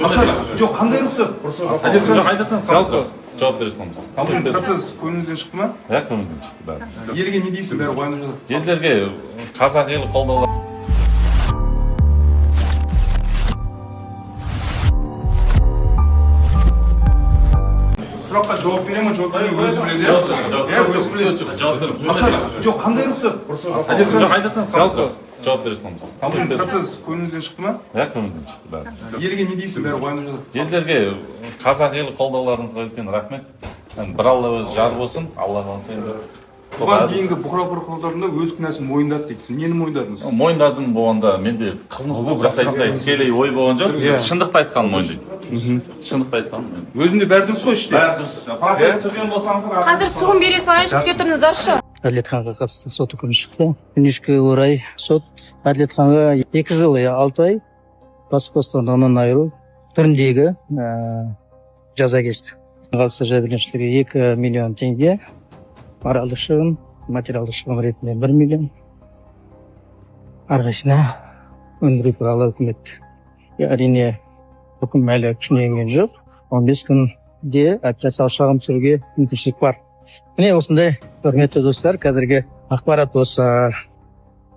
Жоқ, қандай рұқсат? Жоқ, айтасаңыз жалпы жауап бере саламыз. Сіз көңіліңізден шықты ма? Иә, көңілден шықты бәрі. Елге не дейсің, бәрі уайымдап жатыр. Елдерге қазақ елі қолдаулар. Сұраққа жауап бере ма, жауап бере өзі біледі. Өзі біледі. Жоқ, қандай рұқсат? Жоқ, айтасаңыз жалпы жауап бере саламыз. Сіз көңіліңізден шықты ма? Иә, көңілден шықты бәрі. Елге не дейсің, бәрі уайымдап жатыр. Елдерге қазақ елі қолдауларыңызға үлкен рахмет. Бір Алла өзі жар болсын, Алла қаласа енді. Бұған дейінгі бұқаралық құралдарында өз кінәсін мойындады дейді. Сіз нені мойындадыңыз? Мойындадым болғанда менде қылмыстық жасайтындай тікелей ой болған жоқ. Шындықты айтқанын мойындаймын. Шындықты айтқанын. Өзінде бәрі дұрыс қой іште. Бәрі дұрыс. Процент түсірген болсаң Қазір суын бере салайыншы, күте тұрыңыздаршы. Әділетханға қатысты сот үкімі шықты. Өкінішке орай сот Әділетханға 2 жыл 6 ай бас бостандығынан айыру түріндегі жаза кесті. Қатысты жәбірленушілерге 2 миллион теңге, моральдық шығын, материалдық шығын ретінде 1 миллион. Әрқайсысына өндіру туралы үкімет. Әрине үкім әлі күшіне енген жоқ. 15 күнде апелляциялық шағым түсіруге мүмкіншілік бар. Міне осындай, құрметті достар, қазіргі ақпарат осы.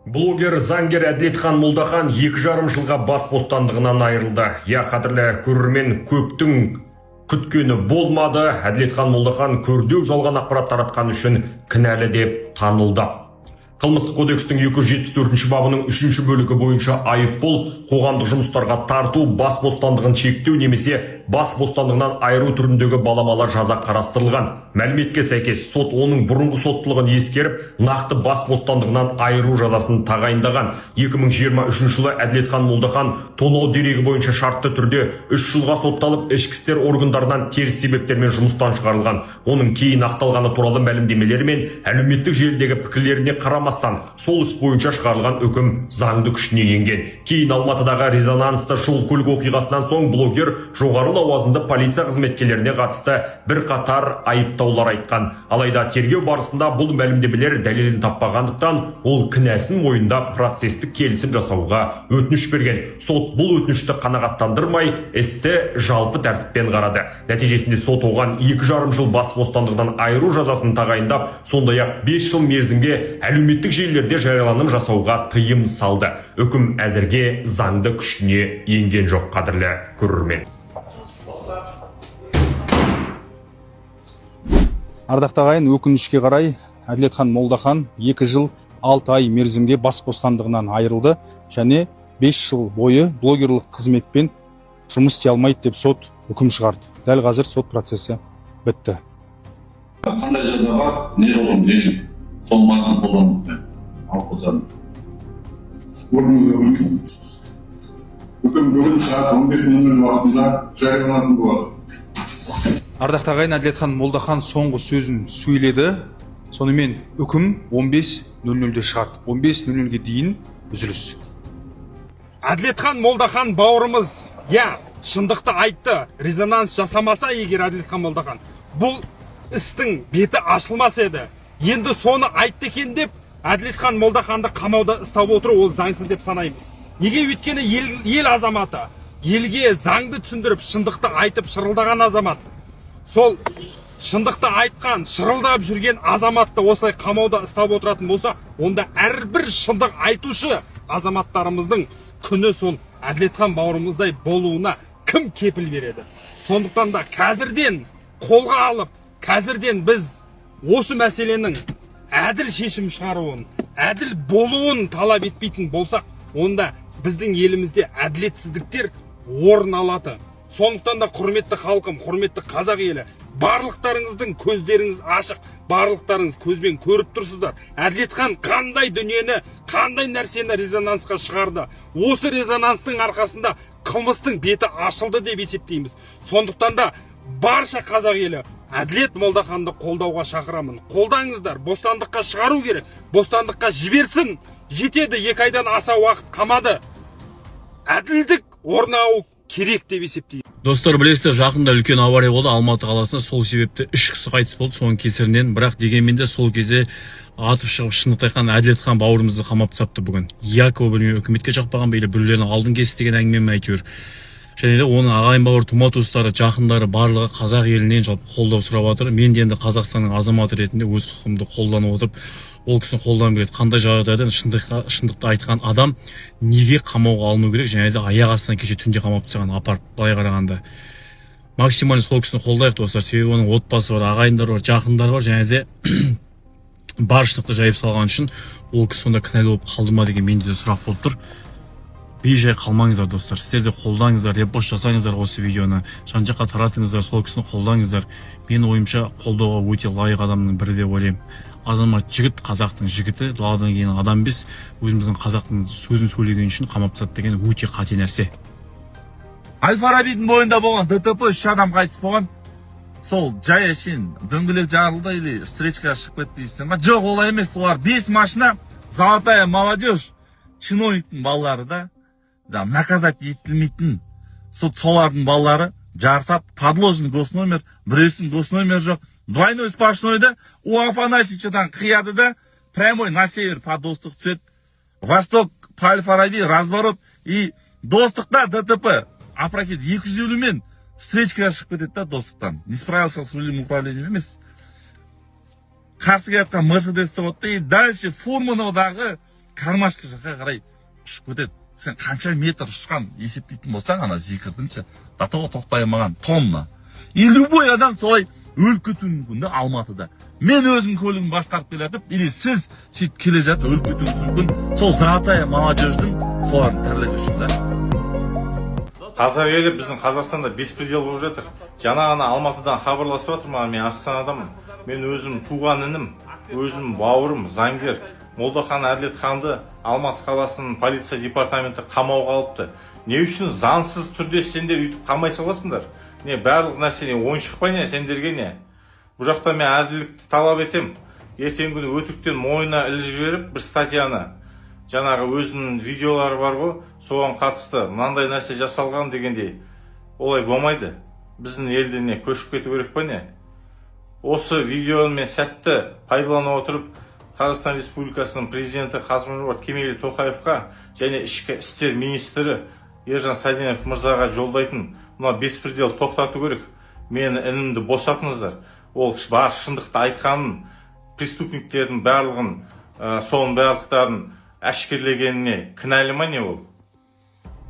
Блогер заңгер Әділетхан Молдахан 2,5 жылға бас бостандығынан айырылды. Я қадірлі көрермен, көптің күткені болмады. Әділетхан Молдахан көрдеу жалған ақпарат таратқан үшін кінәлі деп танылды. Қылмыстық кодекстің 274 бабының 3 бөлігі бойынша айыппұл қоғамдық жұмыстарға тарту, бас бостандығын шектеу немесе бас бостандығынан айыру түріндегі баламалы жаза қарастырылған. Мәліметке сәйкес сот оның бұрынғы соттылығын ескеріп, нақты бас бостандығынан айыру жазасын тағайындаған. 2023 жылы Әділетхан Молдахан тонау дерегі бойынша шартты түрде 3 жылға сотталып, ішкі істер органдарынан теріс себептермен жұмыстан шығарылған. Оның кейін ақталғаны туралы мәлімдемелері мен әлеуметтік желідегі пікірлеріне қарамастан сол іс бойынша шығарылған үкім заңды күшіне енген. Кейін Алматыдағы резонансты жол-көлік оқиғасынан соң блогер жоғары лауазымды полиция қызметкерлеріне қатысты бір қатар айыптаулар айтқан. Алайда тергеу барысында бұл мәлімдемелер дәлелін таппағандықтан ол кінәсін мойындап процестік келісім жасауға өтініш берген. Сот бұл өтінішті қанағаттандырмай, істі жалпы тәртіппен қарады. Нәтижесінде сот оған 2,5 жыл бас бостандығынан айыру жазасын тағайындап, сондай-ақ 5 жыл мерзімге әлеуметтік желілерде жарияланым жасауға тыйым салды. Үкім әзірге заңды күшіне енген жоқ, қадірлі көрермен. Ардақты ағайын, өкінішке қарай Әділетхан Молдахан 2 жыл 6 ай мерзімге бас бостандығынан айырылды және 5 жыл бойы блогерлық қызметпен жұмыс істей алмайды деп сот үкім шығарды. Дәл қазір сот процесі бітті. Қандай жаза бар, не жолым жеңіл, сол маңын қолданып алып қосады. Үкім бүгін сағат 15:00 уақытында жарияланатын болады. Ардақты ағайын, Әділетхан Молдахан соңғы сөзін сөйледі. Сонымен үкім 15:00-де шығады. 15:00-ге дейін үзіліс. Әділетхан Молдахан бауырымыз, шындықты айтты. Резонанс жасамаса егер Әділетхан Молдахан, бұл істің беті ашылмас еді. Енді соны айтты екен деп, Әділетхан Молдаханды қамауда ұстап отыру ол заңсыз деп санаймыз. Неге? Өйткені ел азаматы, елге заңды түсіндіріп, шындықты айтып шырылдаған азамат. Сол шындықты айтқан, шырылдап жүрген азаматты осылай қамауда ұстап отыратын болса, онда әрбір шындық айтушы азаматтарымыздың күні сол Әділетхан бауырымыздай болуына кім кепіл береді? Сондықтан да қазірден қолға алып, қазірден біз осы мәселенің әділ шешім шығаруын, әділ болуын талап етпейтін болсақ, онда біздің елімізде әділетсіздіктер орын алады. Сондықтан да құрметті халқым, құрметті қазақ елі, барлықтарыңыздың көздеріңіз ашық, барлықтарыңыз көзбен көріп тұрсыздар. Әділетхан қандай дүниені, қандай нәрсені резонансқа шығарды. Осы резонанстың арқасында қылмыстың беті ашылды деп есептейміз. Сондықтан да барша қазақ елі Әділет Молдаханды қолдауға шақырамын. Қолдаңыздар, бостандыққа шығару керек, бостандыққа жіберсін. Жетеді, 2 айдан аса уақыт қамады. Әділдік орнауы керек деп есептеймін. Достар, білесіздер, жақында үлкен авария болды Алматы қаласында. Сол себепті 3 кісі қайтыс болды соның кесірінен. Бірақ дегенмен де сол кезде атып шығып шындықты айтқан Әділетхан бауырымызды қамап тастапты бүгін. Якобы білмеймін, үкіметке жақпаған бейлі біреулердің алдын кесті деген әңгіме ме әйтеуір. және де оның ағайын бауыр тума туыстары жақындары барлығы қазақ елінен жалпы қолдау сұрап жатыр. Мен де енді Қазақстанның азаматы ретінде өз құқығымды қолданып отырып ол кісіні қолданып келеді. Қандай жағдайда шындықты айтқан адам неге қамауға алыну керек, және де аяқ астынан кеше түнде қамап тастаған апарып былай қарағанда максимально сол кісіні қолдайық достар. Себебі оның отбасы бар, ағайындары бар, жақындары бар, және де бар шындықты жайып салған үшін ол кісі сонда кінәлі болып қалды ма деген менде де сұрақ болып тұр. Бейжай қалмаңыздар достар, сіздер де қолдаңыздар, репост жасаңыздар осы видеоны, жан-жаққа таратыңыздар, сол кісіні қолдаңыздар. Мен ойымша қолдауға өте лайық адамның бірі деп ойлаймын. Азамат жігіт, қазақтың жігіті, даладан келген адам емес, өзіміздің қазақтың сөзін сөйлеген үшін қамап тастады деген өте қате нәрсе. Әл-Фарабидің бойында болған ДТП 3 адам қайтыс болған. Сол жай әшейін дөңгелек жарылды или встречка шығып кетті дейсің ба? Жоқ, олай емес. Олар 5 машина, золотая молодежь, чиновниктің балалары да, наказать етілмейтін солардың балалары жарысады. Подложный госномер, біреусінің госномер жоқ. Двойной сплошнойда у Афанасьевичадан қияды да прямой на север по Достық түседі. Восток по Әл-Фараби разворот и Достықта ДТП. Опрокид 250 мен встречкаға шығып кетеді да Достықтан. Не справился с рулем управлением емес. Қарсы келатқан Мерседес соғытты и дальше Фурмановдағы кармашка жаққа қарай ұшып кетеді. Сен қанша метр ұшқан есептейтін болсаң, ана зикірдіңші, датаға тоқтай алмаған тонна. И любой адам солай өліп кетуі мүмкін да Алматыда. Мен өзім көлігін басқарып келатып, или сіз сөйтіп келе жатып өліп кетуіңіз мүмкін. Сол золотая молодежьдің соларын тірлігі үшін да. Қазақ елі біздің Қазақстанда беспредел болып жатыр. Жаңа ғана Алматыдан хабарласып жатыр маған, мен Астанадамын. Мен өзім туған інім, өзім бауырым, заңгер Молдахан Әділетханды Алматы қаласының полиция департаменті қамауға алыпты. Не үшін заңсыз түрде сендер үйтіп қамай саласыңдар? Не барлық нәрсе ойыншық па не сендерге не? Бұл жақта мен әділдікті талап етем. Ертеңгі күні өтіріктен мойнына іліп жіберіп бір статьяны, жаңағы өзінің видеолары бар ғой, соған қатысты мынандай нәрсе жасалған дегендей. Олай болмайды. Біздің елден не көшіп кету керек па не? Осы видеоны мен сәтті пайдалана отырып Қазақстан Республикасының президенті Қасым-Жомарт Кемелұлы Тоқаевқа және ішкі істер министрі Ержан Саденов мырзаға жолдайтын, мына беспредел тоқтату керек. Мені інімді босатыңыздар. Ол бар шындықты айтқанын, преступниктердің барлығын, соның барлықтарын әшкерлегеніне кінәлі ма не ол?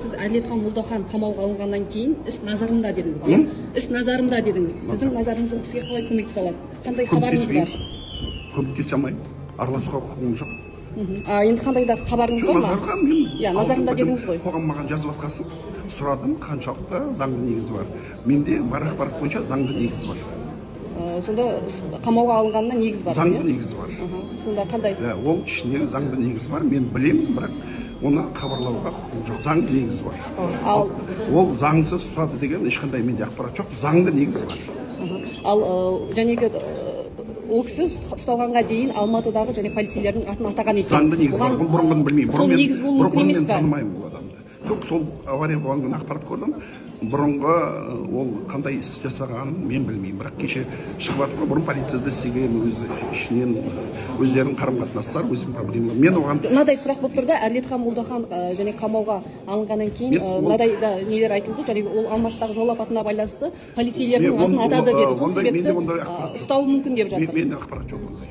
Сіз Әділетхан Молдахан қамауға алынғаннан кейін іс назарымда дедіңіз, иә? Іс назарымда дедіңіз. Сіздің назарыңыз ол кісіге қалай көмек салады? Қандай хабарыңыз бар? Көмектесе алмаймын. Араласуға құқығым жоқ. Енді қандай да хабарыңыз бар ма? Назарға мен назарымда дедіңіз ғой. Қоғам маған жазып жатқасын сұрадым, қаншалықты заңды негізі бар. Менде бар ақпарат бойынша заңды негізі бар. Сонда қамауға алынғанына негіз бар. Заңды негізі бар. Сонда қандай? Ол ішіндегі заңды негізі бар. Мен білемін, бірақ оны хабарлауға құқығым жоқ. Заңды негізі бар. Ол заңсыз ұстады деген ешқандай менде ақпарат жоқ. Заңды негізі бар. Ал жәнегі ол кісі ұсталғанға дейін Алматыдағы және полицейлердің атын атаған екен. Заңды негізі бар. Бұл бұрынғыны білмеймін. Сол негіз болуы мүмкін емес пе? Танымаймын бұл адамды. Тек сол авария болған ақпарат көрдім. Бұрынғы ол қандай іс жасағанын мен білмеймін. Бірақ кеше шығып жатыр ғой, бұрын полицияда істеген өзі ішінен өздерінің қарым-қатынастар, өзінің проблемалар. Мен оған мынадай сұрақ болып тұрды. Әділетхан Молдахан және қамауға алынғаннан кейін мынадай да нелер айтылды. Және ол Алматыдағы жол апатына байланысты полицейлердің атын атады деді. Сол себепті ұстауы мүмкін деп жатыр. Менде ақпарат жоқ ондай.